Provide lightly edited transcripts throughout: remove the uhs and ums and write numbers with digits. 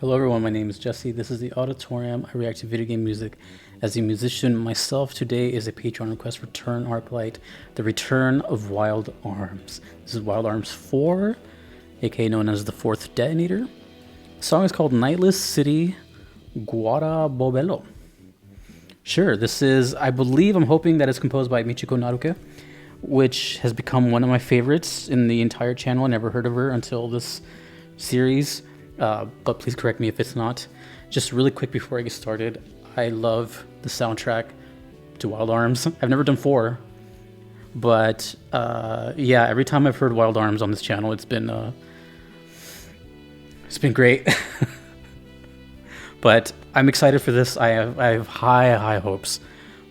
Hello, everyone. My name is Jesse. This is the Auditorium. I react to video game music as a musician myself. Today is a Patreon request for Turn Arclight, The Return of Wild Arms. This is Wild Arms 4, aka known as the Fourth Detonator. The song is called Nightless City Guara Bobelo. Sure, this is, I believe, I'm hoping that it's composed by Michiko Naruke, which has become one of my favorites in the entire channel. I never heard of her until this series. But please correct me if it's not. Just really quick before I get started, I love the soundtrack to Wild Arms. I've never done 4, but yeah, every time I've heard Wild Arms on this channel, it's been great. But I'm excited for this. I have high hopes.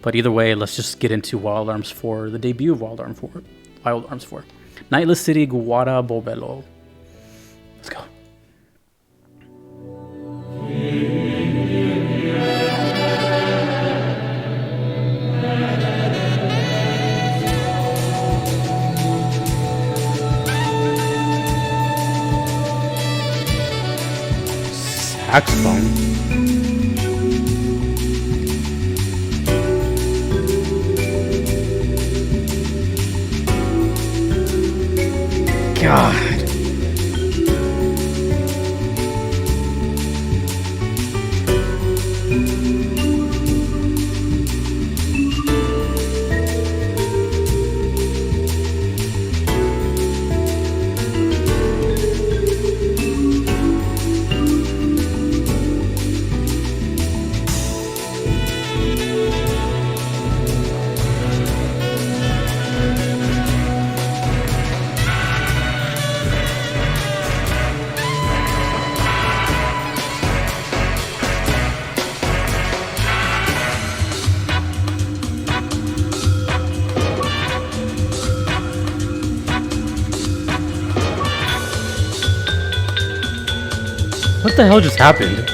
But either way, let's just get into Wild Arms 4, the debut of Wild Arms 4. Wild Arms 4, Nightless City Guara Bobelo. Let's go. Saxophone. God. What the hell just happened?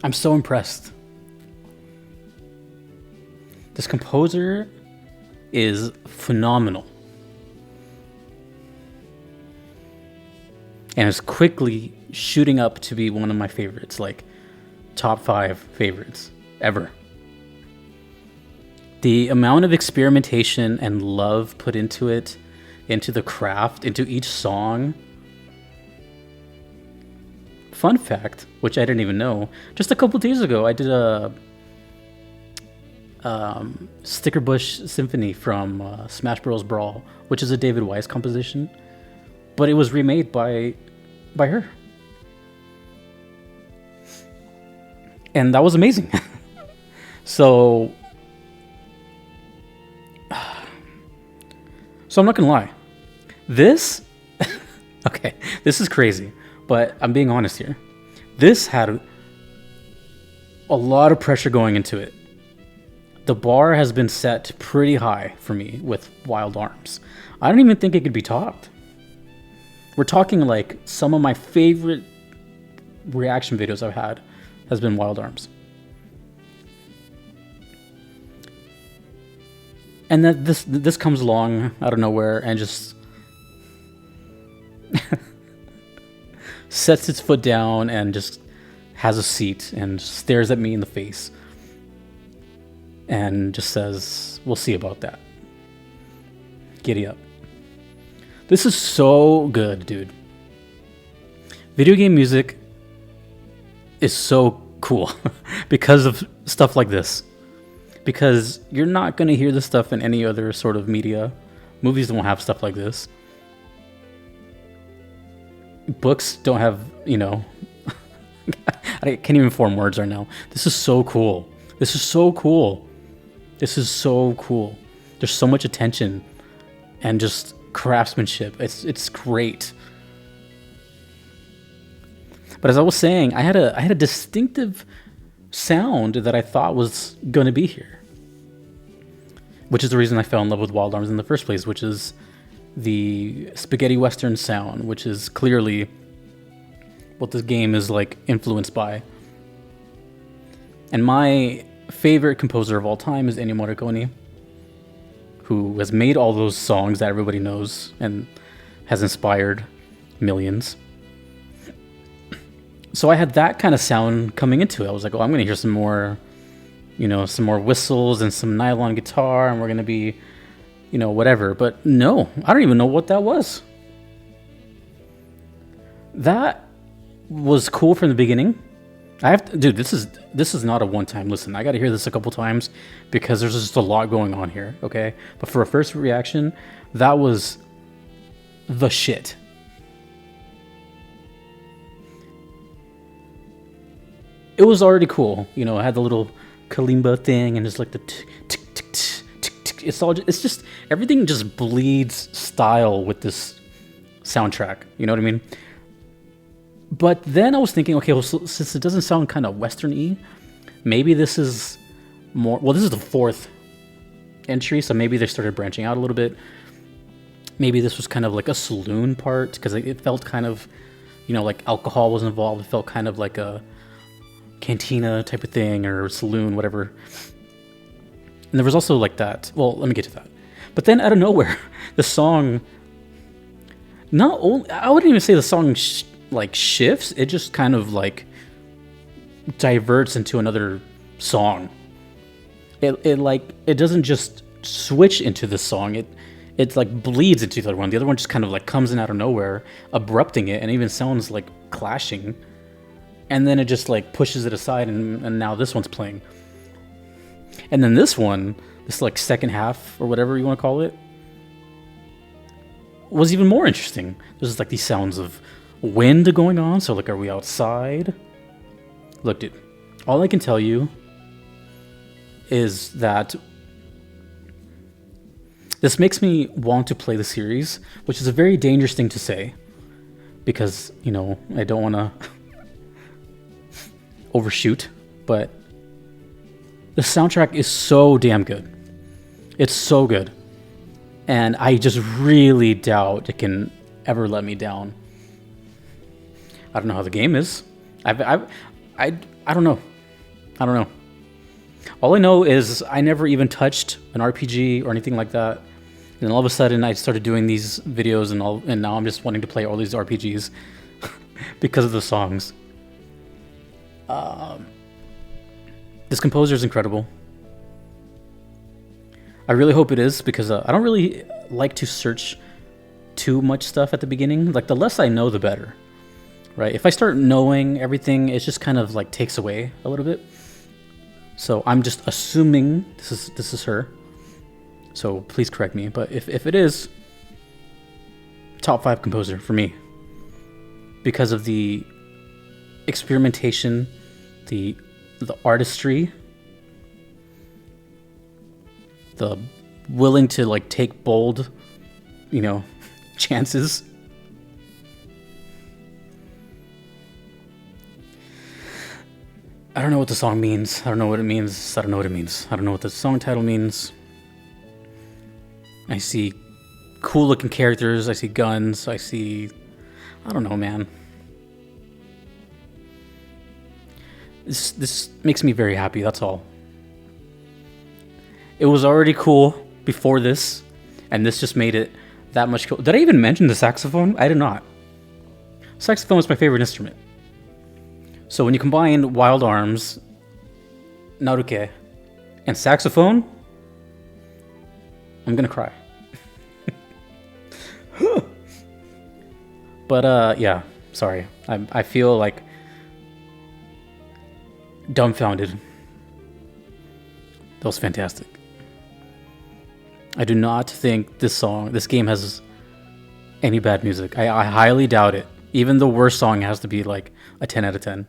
I'm so impressed. This composer is phenomenal. And is quickly shooting up to be one of my favorites, like top 5 favorites ever. The amount of experimentation and love put into it, into the craft, into each song. Fun fact, which I didn't even know, just a couple days ago, I did a Sticker Bush Symphony from Smash Bros. Brawl, which is a David Wise composition, but it was remade by her. And that was amazing. So I'm not gonna lie. This, okay, this is crazy, but I'm being honest here. This had a lot of pressure going into it. The bar has been set pretty high for me with Wild Arms. I don't even think it could be topped. We're talking like some of my favorite reaction videos I've had has been Wild Arms. And then this comes along out of nowhere and just sets its foot down and just has a seat and stares at me in the face and just says, "We'll see about that. Giddy up." This is so good, dude. Video game music is so cool because of stuff like this. Because you're not going to hear this stuff in any other sort of media. Movies don't have stuff like this. Books don't have, you know... I can't even form words right now. This is so cool. This is so cool. This is so cool. There's so much attention and just craftsmanship. It's great. But as I was saying, I had a distinctive sound that I thought was going to be here, which is the reason I fell in love with Wild Arms in the first place, which is the spaghetti western sound, which is clearly what this game is like influenced by. And my favorite composer of all time is Ennio Morricone, who has made all those songs that everybody knows and has inspired millions. So I had that kind of sound coming into it. I was like, oh, I'm going to hear some more, you know, some more whistles and some nylon guitar, and we're going to be, you know, whatever. But no, I don't even know what that was. That was cool from the beginning. Dude, this is not a one-time listen. I got to hear this a couple times because there's just a lot going on here, okay? But for a first reaction, that was the shit. It was already cool, you know. It had the little kalimba thing and just like the tick tick tick tick tick. It's just everything just bleeds style with this soundtrack. You know what I mean? But then I was thinking, okay, well, since it doesn't sound kind of Western-y, maybe this is more. Well, this is the 4th entry, so maybe they started branching out a little bit. Maybe this was kind of like a saloon part because it felt kind of, you know, like alcohol was involved. It felt kind of like a cantina type of thing or saloon, whatever. And there was also like that. Well, let me get to that. But then out of nowhere, the song, not only, I wouldn't even say the song like shifts. It just kind of like diverts into another song. It doesn't just switch into this song. It's like bleeds into the other one. The other one just kind of like comes in out of nowhere, abrupting it, and even sounds like clashing. And then it just like pushes it aside, and now this one's playing. And then this one, this like second half or whatever you want to call it, was even more interesting. There's like these sounds of wind going on. So like, are we outside? Look, dude, all I can tell you is that this makes me want to play the series, which is a very dangerous thing to say because, you know, I don't want to overshoot, but the soundtrack is so damn good. It's so good. And I just really doubt it can ever let me down. I don't know how the game is. I don't know. I don't know. All I know is I never even touched an RPG or anything like that. And then all of a sudden I started doing these videos and now I'm just wanting to play all these RPGs because of the songs. This composer is incredible. I really hope it is, because I don't really like to search too much stuff at the beginning. Like, the less I know, the better, right? If I start knowing everything, it just kind of like takes away a little bit. So I'm just assuming this is her. So please correct me. But if it is, top 5 composer for me, because of the experimentation, the artistry, the willing to like take bold, chances. I don't know what the song means. I don't know what it means. I don't know what it means. I don't know what the song title means. I see cool looking characters. I see guns. I don't know, man. This makes me very happy, that's all. It was already cool before this, and this just made it that much cool. Did I even mention the saxophone? I did not. Saxophone is my favorite instrument. So when you combine Wild Arms, Naruke, and saxophone, I'm gonna cry. But yeah, sorry. I feel like dumbfounded. That was fantastic. I do not think this game has any bad music. I highly doubt it. Even the worst song has to be like a 10 out of 10.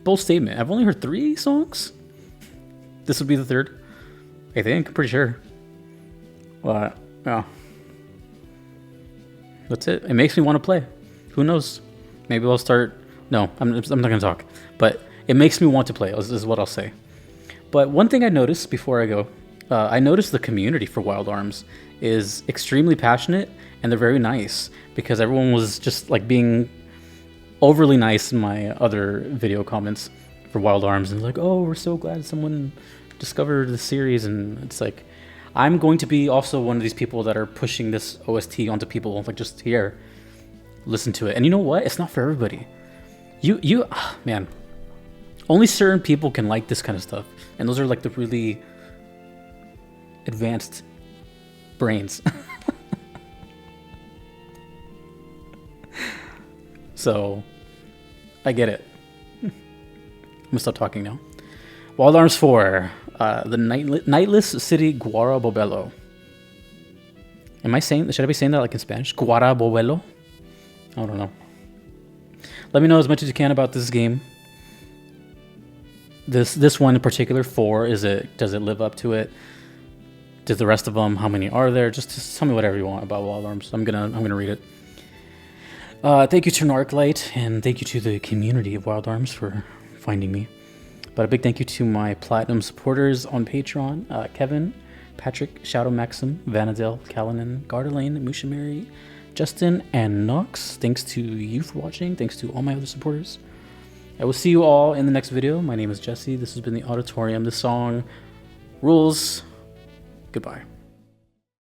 Bold statement. I've only heard 3 songs. This would be the 3rd. I think. I'm pretty sure. Well, yeah. That's it. It makes me want to play. Who knows? Maybe I'll start. No, I'm not going to talk. But it makes me want to play, is what I'll say. But one thing I noticed before I go, I noticed the community for Wild Arms is extremely passionate, and they're very nice, because everyone was just like being overly nice in my other video comments for Wild Arms, and like, oh, we're so glad someone discovered the series. And it's like, I'm going to be also one of these people that are pushing this OST onto people, like, just here, listen to it. And you know what? It's not for everybody. Man, only certain people can like this kind of stuff, and those are like the really advanced brains. So I get it. I'm gonna stop talking now. Wild Arms 4, the Nightless City Guara Bobelo. Should I be saying that like in Spanish? Guara Bobelo? I don't know. Let me know as much as you can about this game. This one in particular, 4, does it live up to it? Does the rest of them, how many are there? Just tell me whatever you want about Wild Arms. I'm gonna read it. Thank you to Narclight, and thank you to the community of Wild Arms for finding me. But a big thank you to my platinum supporters on Patreon: Kevin, Patrick, Shadow Maxim, Vanadel, Callanan, Gardelane, Musha Mary, Justin, and Nox. Thanks to you for watching. Thanks to all my other supporters. I will see you all in the next video. My name is Jesse. This has been the Auditorium. The song rules. Goodbye.